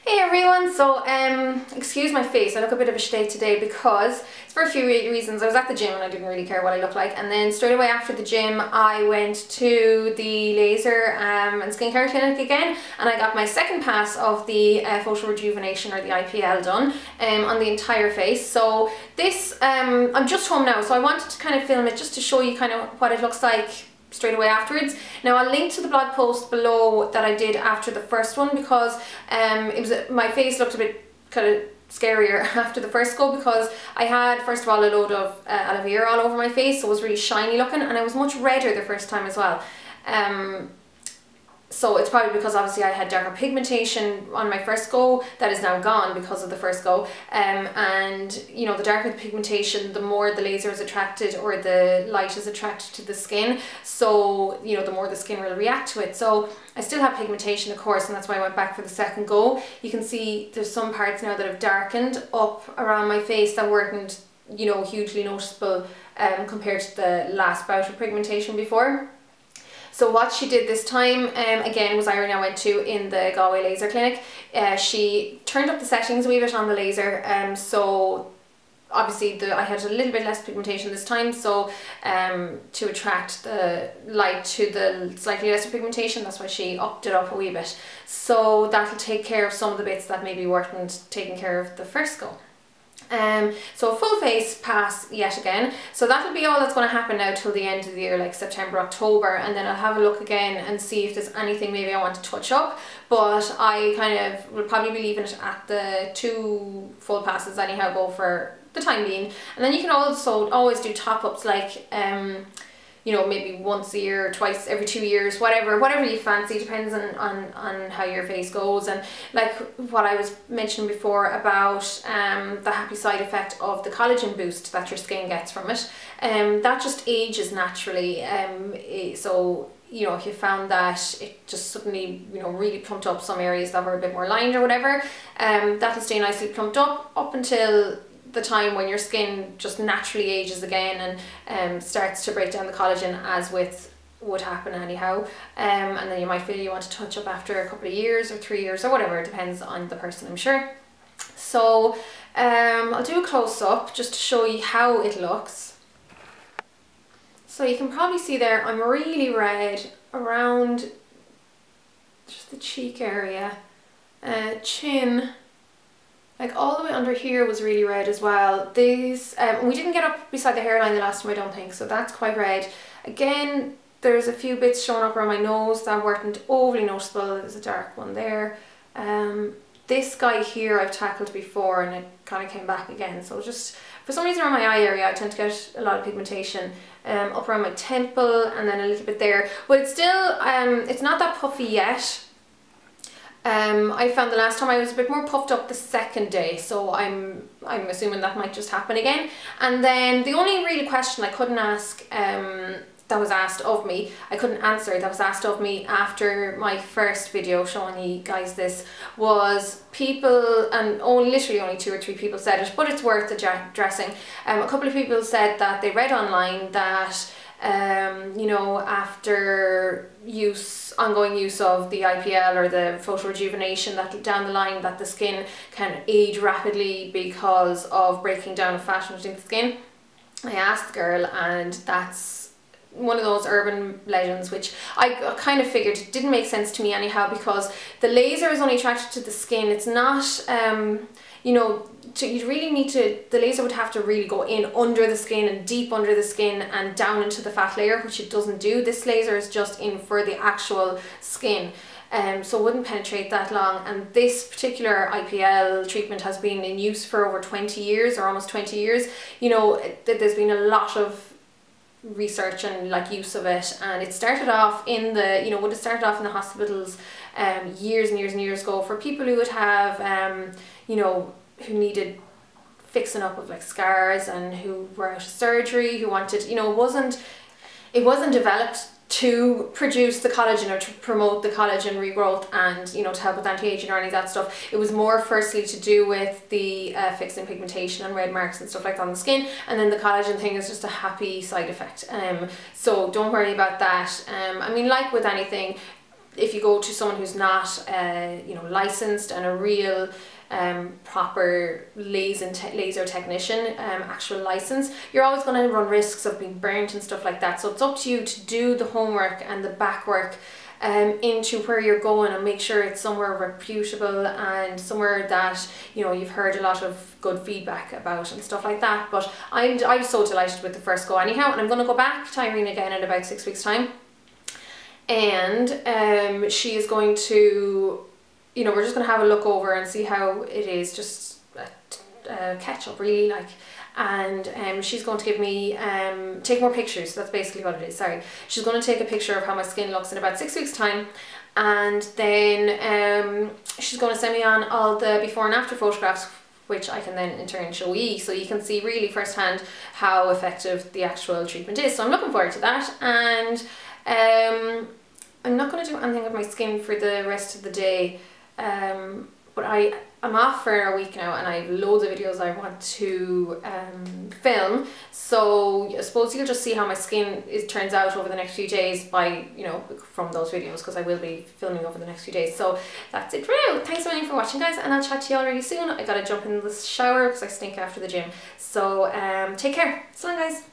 Hey everyone, so excuse my face, I look a bit of a state today because it's for a few reasons. I was at the gym and I didn't really care what I looked like, and then straight away after the gym I went to the laser and skincare clinic again, and I got my second pass of the Photorejuvenation or the I.P.L done on the entire face. So this, I'm just home now, so I wanted to kind of film it just to show you kind of what it looks like straight away afterwards. Now I'll link to the blog post below that I did after the first one because my face looked a bit kind of scarier after the first go, because I had first of all a load of aloe vera all over my face, so it was really shiny looking, and I was much redder the first time as well. So it's probably because obviously I had darker pigmentation on my first go that is now gone because of the first go, and you know, the darker the pigmentation, the more the laser is attracted or the light is attracted to the skin, so you know, the more the skin will react to it. So I still have pigmentation of course, and that's why I went back for the second go. You can see there's some parts now that have darkened up around my face that weren't, you know, hugely noticeable compared to the last bout of pigmentation before. So what she did this time, again, was Irene I went to in the Galway laser clinic. She turned up the settings a wee bit on the laser, so obviously I had a little bit less pigmentation this time, so to attract the light to the slightly lesser pigmentation, that's why she upped it up a wee bit. So that'll take care of some of the bits that maybe weren't taking care of the first go. So a full face pass yet again, so that'll be all that's going to happen now till the end of the year, like September, October, and then I'll have a look again and see if there's anything maybe I want to touch up, but I kind of will probably be leaving it at the 2 full passes anyhow, go for the time being. And then you can also always do top-ups, like you know, maybe once a year, twice every 2 years, whatever you fancy, depends on how your face goes. And like what I was mentioning before about the happy side effect of the collagen boost that your skin gets from it, that just ages naturally. So you know, if you found that it just suddenly, you know, really plumped up some areas that were a bit more lined or whatever, that'll stay nicely plumped up until the time when your skin just naturally ages again and starts to break down the collagen, as would happen anyhow, and then you might feel you want to touch up after a couple of years or 3 years or whatever, it depends on the person, I'm sure. So I'll do a close-up just to show you how it looks. So you can probably see there I'm really red around just the cheek area, chin, like all the way under here was really red as well. These, we didn't get up beside the hairline the last time, I don't think, so that's quite red. Again, there's a few bits showing up around my nose that weren't overly noticeable. There's a dark one there. This guy here I've tackled before and it kind of came back again, so just for some reason around my eye area I tend to get a lot of pigmentation up around my temple and then a little bit there, but it's still, it's not that puffy yet. I found the last time I was a bit more puffed up the second day, so I'm assuming that might just happen again. And then the only really question I couldn't ask that was asked of me, I couldn't answer, that was asked of me after my first video showing you guys this, was people, and literally only 2 or 3 people said it, but it's worth addressing. A couple of people said that they read online that you know, after ongoing use of the I.P.L or the Photorejuvenation, that down the line that the skin can age rapidly because of breaking down of fat underneath the skin. I asked the girl, and that's one of those urban legends which I kind of figured it didn't make sense to me anyhow, because the laser is only attracted to the skin. It's not, you know, you really need to, the laser would have to really go in under the skin and deep under the skin and down into the fat layer, which it doesn't do. This laser is just in for the actual skin, so it wouldn't penetrate that long. And this particular I.P.L treatment has been in use for over 20 years or almost 20 years. You know, there's been a lot of research and like use of it, and it started off in the, you know, would have started off in the hospitals years and years and years ago for people who would have you know, who needed fixing up of like scars and who were out of surgery, who wanted, you know, it wasn't developed to produce the collagen or to promote the collagen regrowth and, you know, to help with anti-aging or any of that stuff. It was more firstly to do with the fixing pigmentation and red marks and stuff like that on the skin, and then the collagen thing is just a happy side effect. So don't worry about that. I mean, like with anything, if you go to someone who's not you know, licensed and a real proper laser technician, actual license, you're always going to run risks of being burnt and stuff like that. So it's up to you to do the homework and the back work into where you're going, and make sure it's somewhere reputable and somewhere that, you know, you've heard a lot of good feedback about and stuff like that. But I'm so delighted with the first go anyhow, and I'm going to go back to Irene again in about 6 weeks time, and she is going to, you know, we're just going to have a look over and see how it is, just a catch up really, like. And she's going to give me take more pictures. That's basically what it is. Sorry, she's going to take a picture of how my skin looks in about 6 weeks time, and then she's going to send me on all the before and after photographs, which I can then in turn show you, so you can see really firsthand how effective the actual treatment is. So I'm looking forward to that, and I'm not going to do anything with my skin for the rest of the day, but I'm off for a week now, and I have loads of videos I want to film. So I suppose you'll just see how my skin turns out over the next few days by, you know, from those videos, because I will be filming over the next few days. So that's it for now. Thanks so much for watching, guys, and I'll chat to you all really soon. I gotta jump in the shower because I stink after the gym. So take care. So long, guys.